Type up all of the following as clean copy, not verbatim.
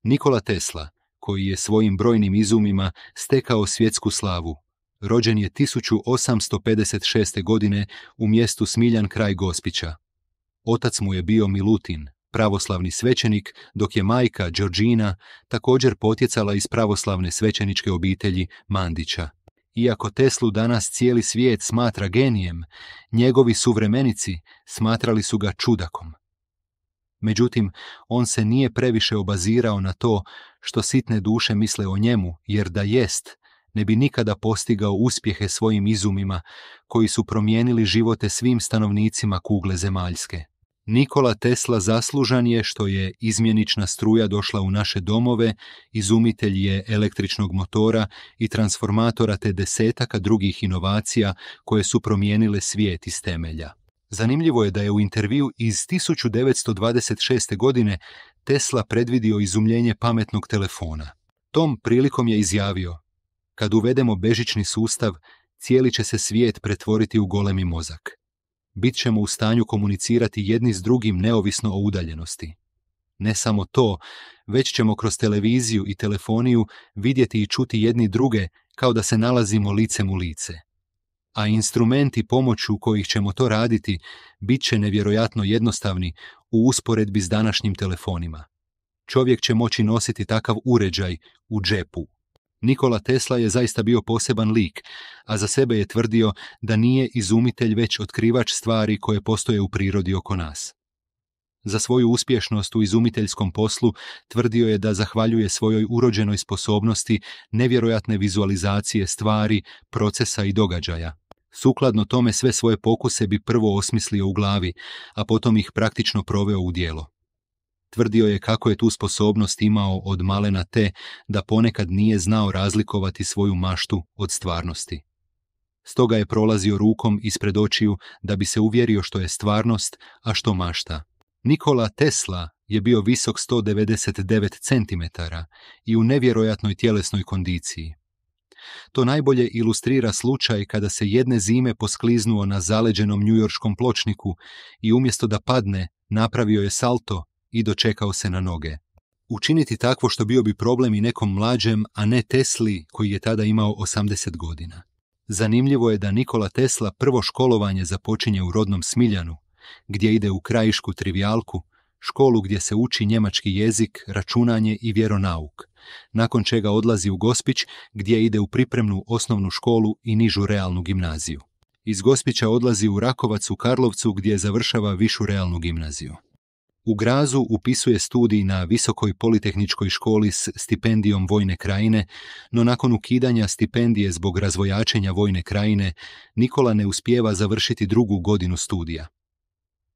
Nikola Tesla, koji je svojim brojnim izumima stekao svjetsku slavu, rođen je 1856. godine u mjestu Smiljan kraj Gospića. Otac mu je bio Milutin, pravoslavni svećenik, dok je majka Đorđina također potjecala iz pravoslavne svećeničke obitelji Mandića. Iako Teslu danas cijeli svijet smatra genijem, njegovi suvremenici smatrali su ga čudakom. Međutim, on se nije previše obazirao na to što sitne duše misle o njemu, jer da jest, ne bi nikada postigao uspjehe svojim izumima koji su promijenili živote svim stanovnicima kugle zemaljske. Nikola Tesla zaslužan je što je izmjenična struja došla u naše domove, izumitelj je električnog motora i transformatora te desetaka drugih inovacija koje su promijenile svijet iz temelja. Zanimljivo je da je u intervju iz 1926. godine Tesla predvidio izumljenje pametnog telefona. Tom prilikom je izjavio: "Kad uvedemo bežični sustav, cijeli će se svijet pretvoriti u golemi mozak. Bit ćemo u stanju komunicirati jedni s drugim neovisno o udaljenosti. Ne samo to, već ćemo kroz televiziju i telefoniju vidjeti i čuti jedni druge kao da se nalazimo licem u lice. A instrumenti pomoću kojih ćemo to raditi bit će nevjerojatno jednostavni u usporedbi s današnjim telefonima. Čovjek će moći nositi takav uređaj u džepu." Nikola Tesla je zaista bio poseban lik, a za sebe je tvrdio da nije izumitelj već otkrivač stvari koje postoje u prirodi oko nas. Za svoju uspješnost u izumiteljskom poslu tvrdio je da zahvaljuje svojoj urođenoj sposobnosti nevjerojatne vizualizacije stvari, procesa i događaja. Sukladno tome sve svoje pokuse bi prvo osmislio u glavi, a potom ih praktično proveo u djelo. Tvrdio je kako je tu sposobnost imao od malena te da ponekad nije znao razlikovati svoju maštu od stvarnosti. Stoga je prolazio rukom ispred očiju da bi se uvjerio što je stvarnost, a što mašta. Nikola Tesla je bio visok 199 cm i u nevjerojatnoj tjelesnoj kondiciji. To najbolje ilustrira slučaj kada se jedne zime poskliznuo na zaleđenom njujorškom pločniku i umjesto da padne, napravio je salto i dočekao se na noge. Učiniti takvo što bio bi problem i nekom mlađem, a ne Tesli koji je tada imao 80 godina. Zanimljivo je da Nikola Tesla prvo školovanje započinje u rodnom Smiljanu, gdje ide u krajišku trivijalku, školu gdje se uči njemački jezik, računanje i vjeronauk, nakon čega odlazi u Gospić gdje ide u pripremnu osnovnu školu i nižu realnu gimnaziju. Iz Gospića odlazi u Rakovac u Karlovcu gdje završava višu realnu gimnaziju. U Grazu upisuje studij na Visokoj politehničkoj školi s stipendijom Vojne krajine, no nakon ukidanja stipendije zbog razvojačenja Vojne krajine, Nikola ne uspijeva završiti drugu godinu studija.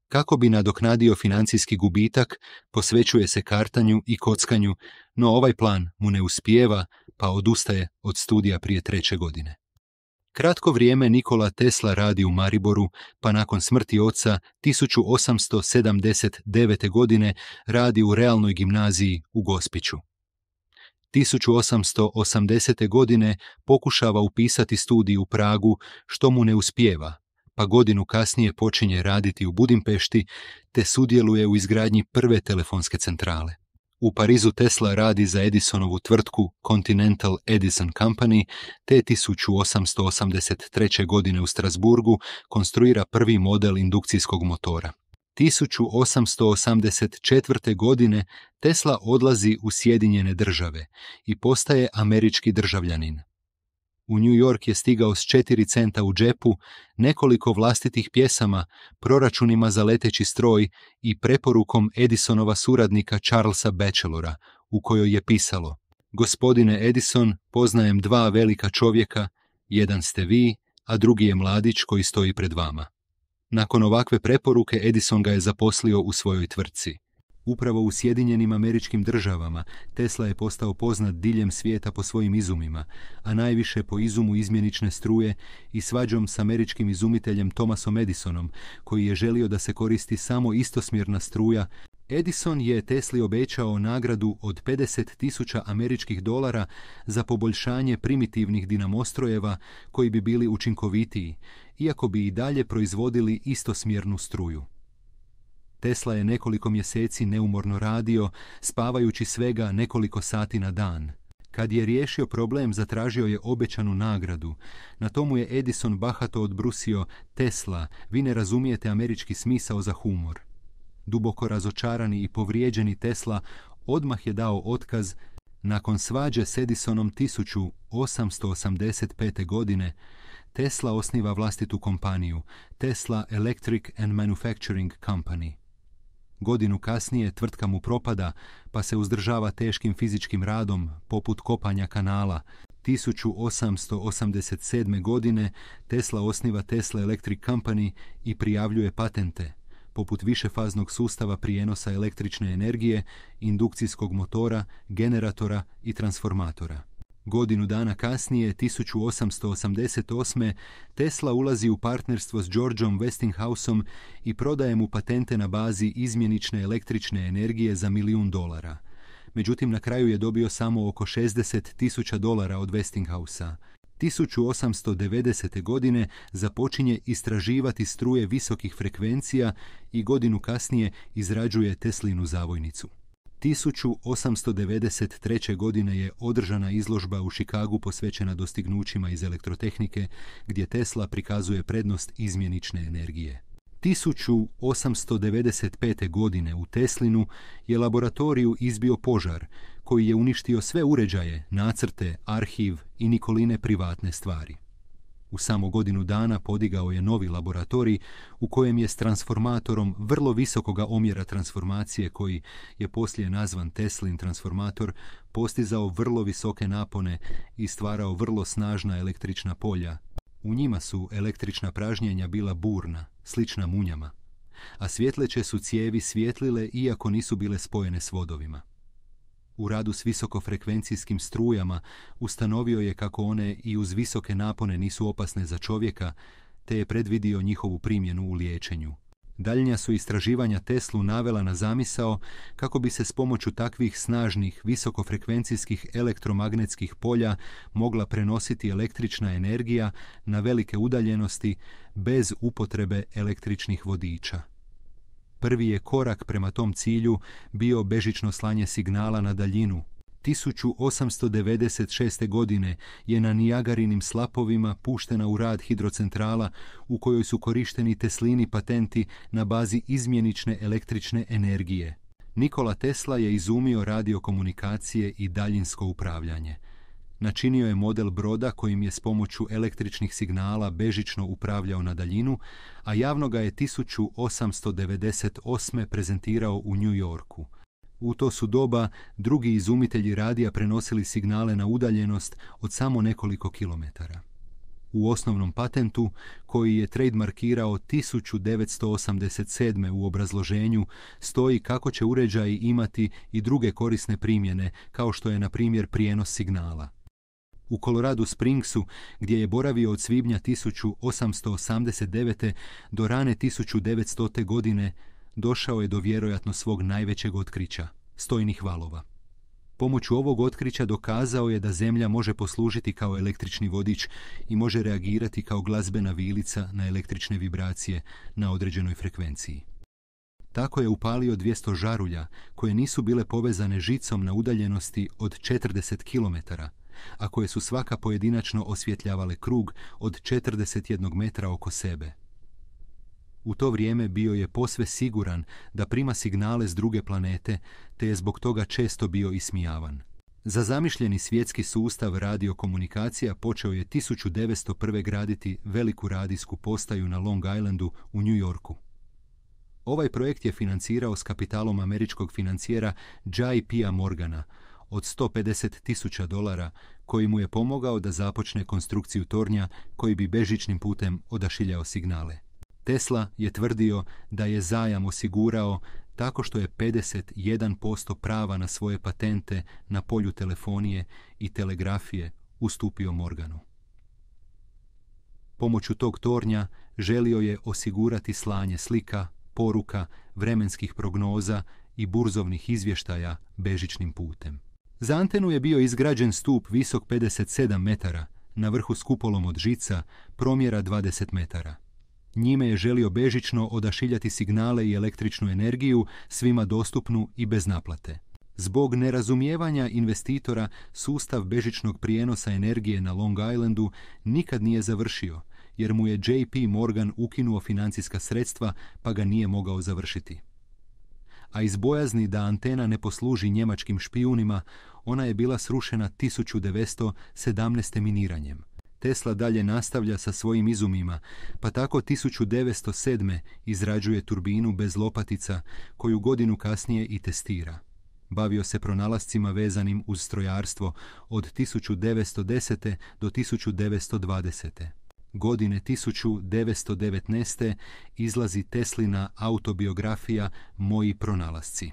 Kako bi nadoknadio financijski gubitak, posvećuje se kartanju i kockanju, no ovaj plan mu ne uspijeva, pa odustaje od studija prije 3. godine. Kratko vrijeme Nikola Tesla radi u Mariboru, pa nakon smrti oca 1879. godine radi u realnoj gimnaziji u Gospiću. 1880. godine pokušava upisati studij u Pragu, što mu ne uspijeva, pa godinu kasnije počinje raditi u Budimpešti te sudjeluje u izgradnji prve telefonske centrale. U Parizu Tesla radi za Edisonovu tvrtku Continental Edison Company te 1883. godine u Strasburgu konstruira prvi model indukcijskog motora. 1884. godine Tesla odlazi u Sjedinjene države i postaje američki državljanin. U New York je stigao s 4 centa u džepu, nekoliko vlastitih pjesama, proračunima za leteći stroj i preporukom Edisonova suradnika Charlesa Batchelora, u kojoj je pisalo: "Gospodine Edison, poznajem 2 velika čovjeka, jedan ste vi, a drugi je mladić koji stoji pred vama." Nakon ovakve preporuke Edison ga je zaposlio u svojoj tvrtci. Upravo u Sjedinjenim Američkim Državama Tesla je postao poznat diljem svijeta po svojim izumima, a najviše po izumu izmjenične struje i svađom s američkim izumiteljem Thomasom Edisonom, koji je želio da se koristi samo istosmjerna struja. Edison je Tesli obećao nagradu od $50.000 američkih za poboljšanje primitivnih dinamostrojeva koji bi bili učinkovitiji, iako bi i dalje proizvodili istosmjernu struju. Tesla je nekoliko mjeseci neumorno radio, spavajući svega nekoliko sati na dan. Kad je riješio problem, zatražio je obećanu nagradu. Na tomu je Edison bahato odbrusio: Tesla, vi ne razumijete američki smisao za humor. Duboko razočarani i povrijeđeni Tesla odmah je dao otkaz. Nakon svađe s Edisonom 1885. godine, Tesla osniva vlastitu kompaniju, Tesla Electric and Manufacturing Company. Godinu kasnije tvrtka mu propada, pa se uzdržava teškim fizičkim radom, poput kopanja kanala. 1887. godine Tesla osniva Tesla Electric Company i prijavljuje patente, poput višefaznog sustava prijenosa električne energije, indukcijskog motora, generatora i transformatora. Godinu dana kasnije, 1888. Tesla ulazi u partnerstvo s Georgeom Westinghouseom i prodaje mu patente na bazi izmjenične električne energije za $1 milijun. Međutim, na kraju je dobio samo oko $60,000 od Westinghousea. 1890. godine započinje istraživati struje visokih frekvencija i godinu kasnije izrađuje Teslinu zavojnicu. 1893. godine je održana izložba u Chicagu posvećena dostignućima iz elektrotehnike, gdje Tesla prikazuje prednost izmjenične energije. 1895. godine u Teslinu je laboratoriju izbio požar koji je uništio sve uređaje, nacrte, arhiv i Nikoline privatne stvari. U samo godinu dana podigao je novi laboratorij u kojem je s transformatorom vrlo visokoga omjera transformacije, koji je poslije nazvan Teslin transformator, postizao vrlo visoke napone i stvarao vrlo snažna električna polja. U njima su električna pražnjenja bila burna, slična munjama, a svjetleće su cijevi svjetlile iako nisu bile spojene s vodovima. U radu s visokofrekvencijskim strujama ustanovio je kako one i uz visoke napone nisu opasne za čovjeka, te je predvidio njihovu primjenu u liječenju. Daljnja su istraživanja Teslu navela na zamisao kako bi se s pomoću takvih snažnih visokofrekvencijskih elektromagnetskih polja mogla prenositi električna energija na velike udaljenosti bez upotrebe električnih vodiča. Prvi je korak prema tom cilju bio bežično slanje signala na daljinu. 1896. godine je na Nijagarinim slapovima puštena u rad hidrocentrala u kojoj su korišteni Teslini patenti na bazi izmjenične električne energije. Nikola Tesla je izumio radiokomunikacije i daljinsko upravljanje. Načinio je model broda kojim je s pomoću električnih signala bežično upravljao na daljinu, a javno ga je 1898. prezentirao u New Yorku. U to su doba drugi izumitelji radija prenosili signale na udaljenost od samo nekoliko kilometara. U osnovnom patentu, koji je trademarkirao 1987. u obrazloženju, stoji kako će uređaji imati i druge korisne primjene, kao što je, na primjer, prijenos signala. U Colorado Springsu, gdje je boravio od svibnja 1889. do rane 1900. godine, došao je do vjerojatno svog najvećeg otkrića, stojnih valova. Pomoću ovog otkrića dokazao je da Zemlja može poslužiti kao električni vodič i može reagirati kao glazbena vilica na električne vibracije na određenoj frekvenciji. Tako je upalio 200 žarulja koje nisu bile povezane žicom na udaljenosti od 40 km, a koje su svaka pojedinačno osvjetljavale krug od 41 metra oko sebe. U to vrijeme bio je posve siguran da prima signale s druge planete, te je zbog toga često bio ismijavan. Za zamišljeni svjetski sustav radiokomunikacija počeo je 1901. graditi veliku radijsku postaju na Long Islandu u New Yorku. Ovaj projekt je financirao s kapitalom američkog financijera J.P. Morgana od $150,000, koji mu je pomogao da započne konstrukciju tornja koji bi bežičnim putem odašiljao signale. Tesla je tvrdio da je zajam osigurao tako što je 51% prava na svoje patente na polju telefonije i telegrafije ustupio Morganu. Pomoću tog tornja želio je osigurati slanje slika, poruka, vremenskih prognoza i burzovnih izvještaja bežičnim putem. Za antenu je bio izgrađen stup visok 57 metara, na vrhu s kupolom od žica, promjera 20 metara. Njime je želio bežično odašiljati signale i električnu energiju, svima dostupnu i bez naplate. Zbog nerazumijevanja investitora, sustav bežičnog prijenosa energije na Long Islandu nikad nije završio, jer mu je J.P. Morgan ukinuo financijska sredstva pa ga nije mogao završiti. A iz bojazni da antena ne posluži njemačkim špijunima, ona je bila srušena 1917. miniranjem. Tesla dalje nastavlja sa svojim izumima, pa tako 1907. izrađuje turbinu bez lopatica, koju godinu kasnije i testira. Bavio se pronalascima vezanim uz strojarstvo od 1910. do 1920. Godine 1919. izlazi Teslina autobiografija Moji pronalasci.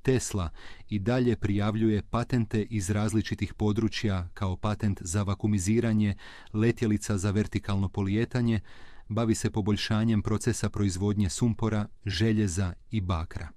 Tesla i dalje prijavljuje patente iz različitih područja kao patent za vakumiziranje, letjelica za vertikalno polijetanje, bavi se poboljšanjem procesa proizvodnje sumpora, željeza i bakra.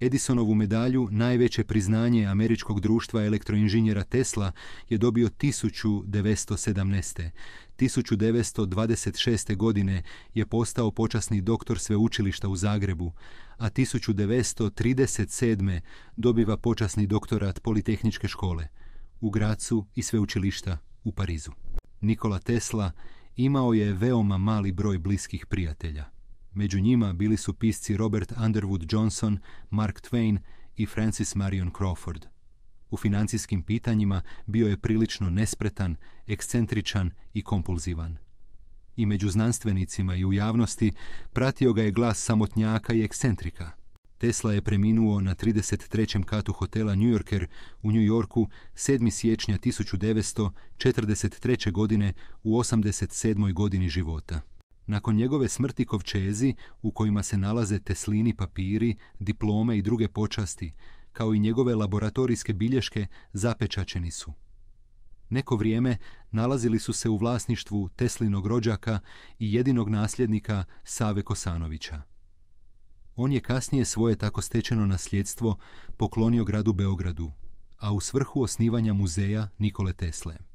Edisonovu medalju, najveće priznanje američkog društva elektroinženjera Tesla, je dobio 1917. 1926. godine je postao počasni doktor sveučilišta u Zagrebu, a 1937. dobiva počasni doktorat Politehničke škole u Grazu i sveučilišta u Parizu. Nikola Tesla imao je veoma mali broj bliskih prijatelja. Među njima bili su pisci Robert Underwood Johnson, Mark Twain i Francis Marion Crawford. U financijskim pitanjima bio je prilično nespretan, ekscentričan i kompulzivan. I među znanstvenicima i u javnosti pratio ga je glas samotnjaka i ekscentrika. Tesla je preminuo na 33. katu hotela New Yorker u New Yorku 7. siječnja 1943. godine u 87. godini života. Nakon njegove smrti kovčezi, u kojima se nalaze Teslini papiri, diplome i druge počasti, kao i njegove laboratorijske bilješke, zapečaćeni su. Neko vrijeme nalazili su se u vlasništvu Teslinog rođaka i jedinog nasljednika Save Kosanovića. On je kasnije svoje tako stečeno nasljedstvo poklonio gradu Beogradu, a u svrhu osnivanja muzeja Nikole Tesle.